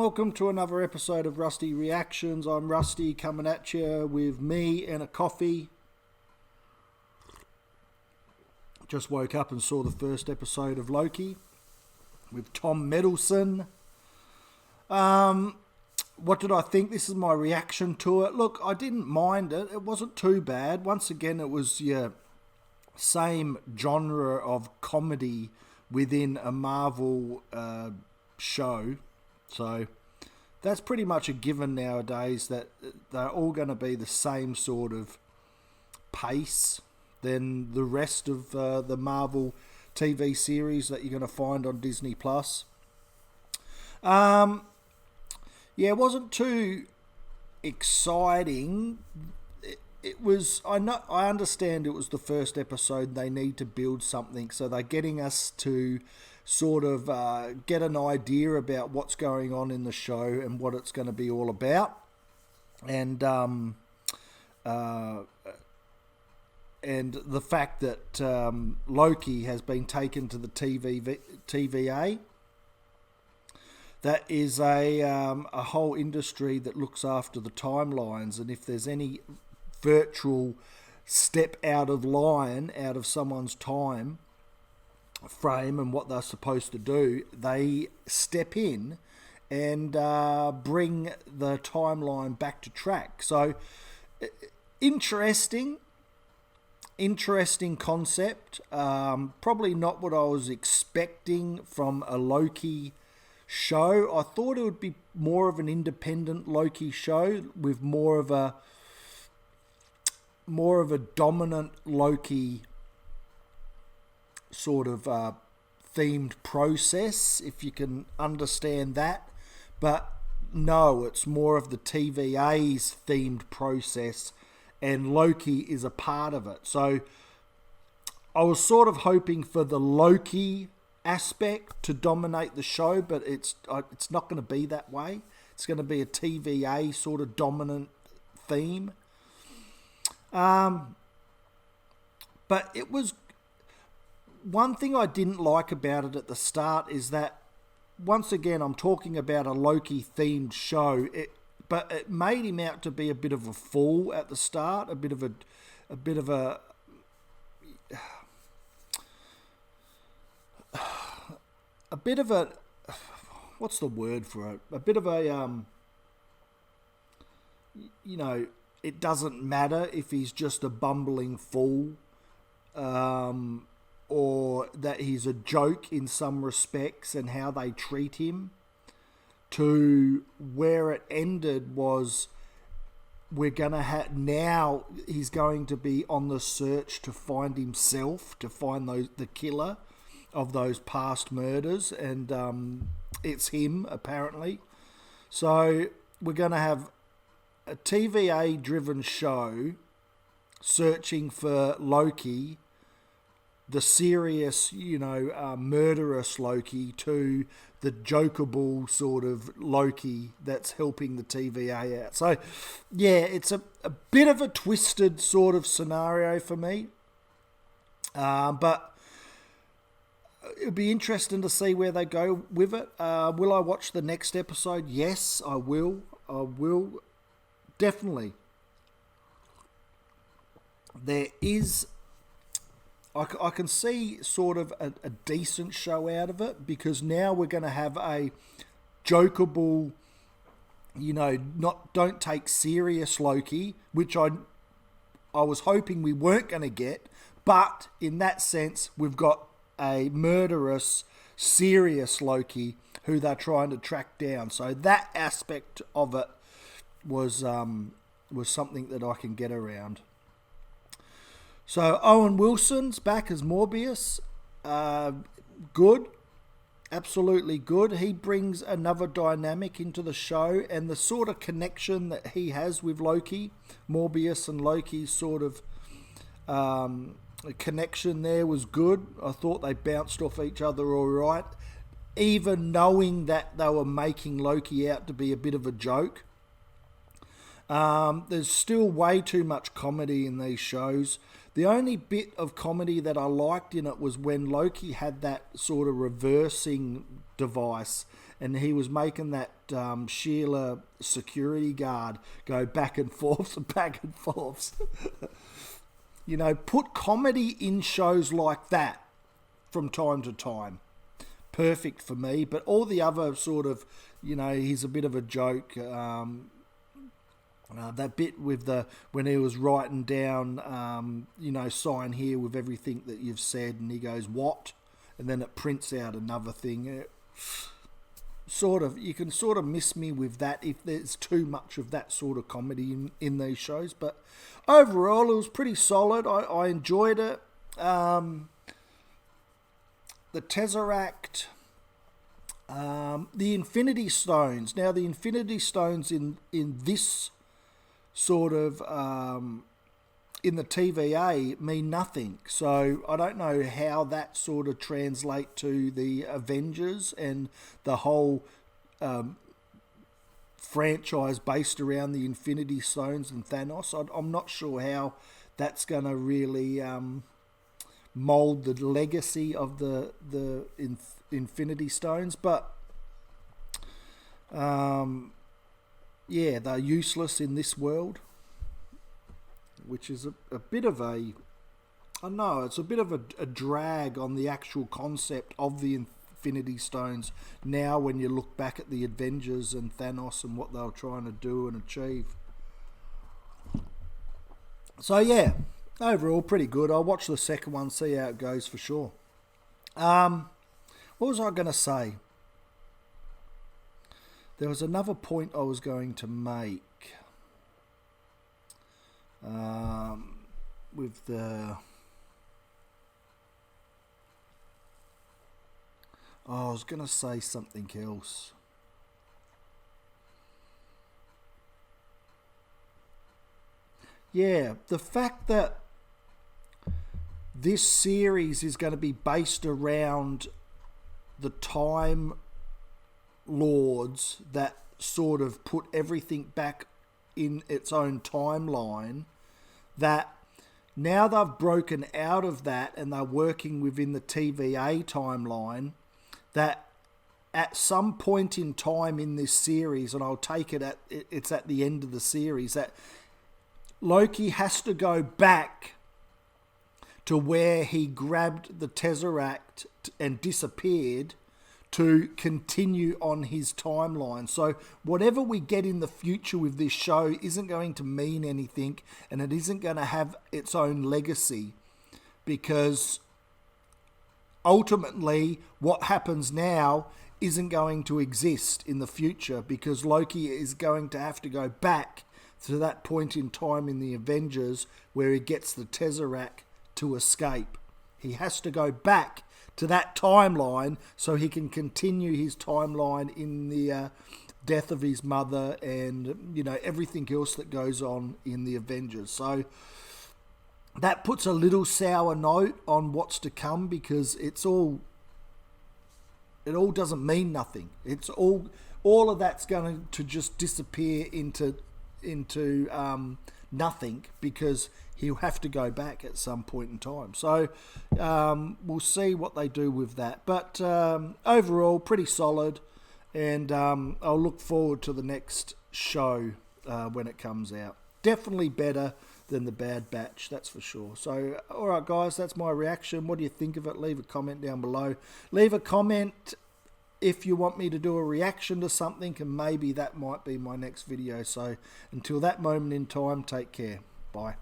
welcome to another episode of Rusty Reactions. I'm Rusty, coming at you with me and a coffee. Just woke up and saw the first episode of Loki with Tom Hiddleston. What did I think? This is my reaction to it. Look, I didn't mind it. It wasn't too bad. Once again, it was your same genre of comedy within a Marvel show. So that's pretty much a given nowadays, that they're all going to be the same sort of pace than the rest of the Marvel TV series that you're going to find on Disney Plus. Yeah, it wasn't too exciting. It was. I understand it was the first episode. They need to build something, so they're getting us to sort of get an idea about what's going on in the show and what it's going to be all about. And the fact that Loki has been taken to the TVA. That is a whole industry that looks after the timelines, and if there's any virtual step out of line, out of someone's time frame and what they're supposed to do, they step in and bring the timeline back to track. So, interesting concept. Probably not what I was expecting from a Loki show. I thought it would be more of an independent Loki show with more of a dominant Loki sort of themed process, if you can understand that. But no, it's more of the TVA's themed process, and Loki is a part of it. So I was sort of hoping for the Loki aspect to dominate the show, but it's not going to be that way. It's going to be a TVA sort of dominant theme. But it was, one thing I didn't like about it at the start is that, once again, I'm talking about a Loki themed show, but it made him out to be a bit of a fool at the start, a bit of a what's the word for it? A bit of a, it doesn't matter if he's just a bumbling fool, or that he's a joke in some respects and how they treat him, to where it ended was we're going to have, now he's going to be on the search to find himself, to find the killer of those past murders, and it's him, apparently. So we're going to have a TVA-driven show searching for Loki, the serious, murderous Loki, to the jokeable sort of Loki that's helping the TVA out. So, yeah, it's a bit of a twisted sort of scenario for me. But it'll be interesting to see where they go with it. Will I watch the next episode? Yes, I will. I will. Definitely. There is, I can see sort of a decent show out of it, because now we're going to have a jokeable, don't take serious Loki, which I was hoping we weren't going to get. But in that sense, we've got a murderous, serious Loki who they're trying to track down. So that aspect of it was something that I can get around. So Owen Wilson's back as Morbius. Good. Absolutely good. He brings another dynamic into the show, and the sort of connection that he has with Loki, Morbius and Loki's sort of connection there was good. I thought they bounced off each other all right, even knowing that they were making Loki out to be a bit of a joke. There's still way too much comedy in these shows. The only bit of comedy that I liked in it was when Loki had that sort of reversing device and he was making that Sheila security guard go back and forth and back and forth. You know, put comedy in shows like that from time to time. Perfect for me. But all the other sort of, you know, he's a bit of a joke. That bit with when he was writing down, you know, sign here with everything that you've said, and he goes, what? And then it prints out another thing. Sort of, you can sort of miss me with that if there's too much of that sort of comedy in these shows. But overall, it was pretty solid. I enjoyed it. The Tesseract, the Infinity Stones. Now, the Infinity Stones in this sort of in the TVA mean nothing. So I don't know how that sort of translate to the Avengers and the whole franchise based around the Infinity Stones and Thanos. I'm not sure how that's going to really mold the legacy of the Infinity Stones, but yeah, they're useless in this world, which is a bit of a, I don't know, it's a bit of a drag on the actual concept of the Infinity Stones now when you look back at the Avengers and Thanos and what they were trying to do and achieve. So yeah, overall pretty good. I'll watch the second one, see how it goes for sure. What was I going to say? There was another point I was going to make with the... Oh, I was going to say something else. Yeah, the fact that this series is going to be based around the Time Lords that sort of put everything back in its own timeline, that now they've broken out of that and they're working within the TVA timeline, that at some point in time in this series, and I'll take it it's at the end of the series, that Loki has to go back to where he grabbed the Tesseract and disappeared to continue on his timeline. So whatever we get in the future with this show isn't going to mean anything, and it isn't going to have its own legacy, because ultimately what happens now isn't going to exist in the future, because Loki is going to have to go back to that point in time in the Avengers where he gets the Tesseract to escape. He has to go back to that timeline so he can continue his timeline in the death of his mother and, you know, everything else that goes on in the Avengers. So that puts a little sour note on what's to come, because it all doesn't mean nothing. It's all of that's going to just disappear into nothing, because he'll have to go back at some point in time. So we'll see what they do with that. But overall, pretty solid, and I'll look forward to the next show when it comes out. Definitely better than the Bad Batch, that's for sure. So, all right, guys, that's my reaction. What do you think of it? Leave a comment down below. Leave a comment if you want me to do a reaction to something, and maybe that might be my next video. So until that moment in time, take care. Bye.